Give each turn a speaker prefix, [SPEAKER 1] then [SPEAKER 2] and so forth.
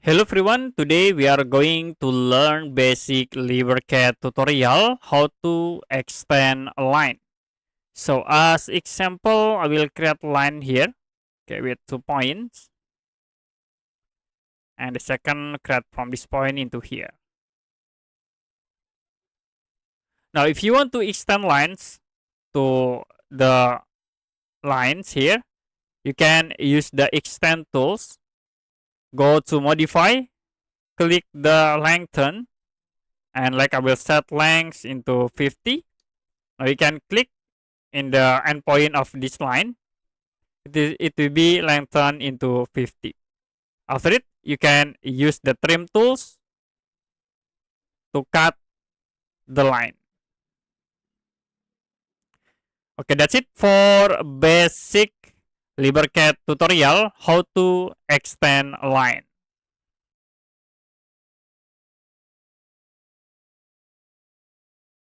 [SPEAKER 1] Hello everyone, today we are going to learn basic LibreCAD tutorial how to extend a line. So as example, I will create line here, okay, with 2 points. And the second create from this point into here. Now if you want to extend lines to the lines here, you can use the extend tools. Go to modify, click the lengthen, and like I will set length into 50. Now you can click in the endpoint of this line. It will be lengthened into 50. After it, you can use the trim tools to cut the line. Okay, that's it for basic LibreCAD tutorial how to extend a line.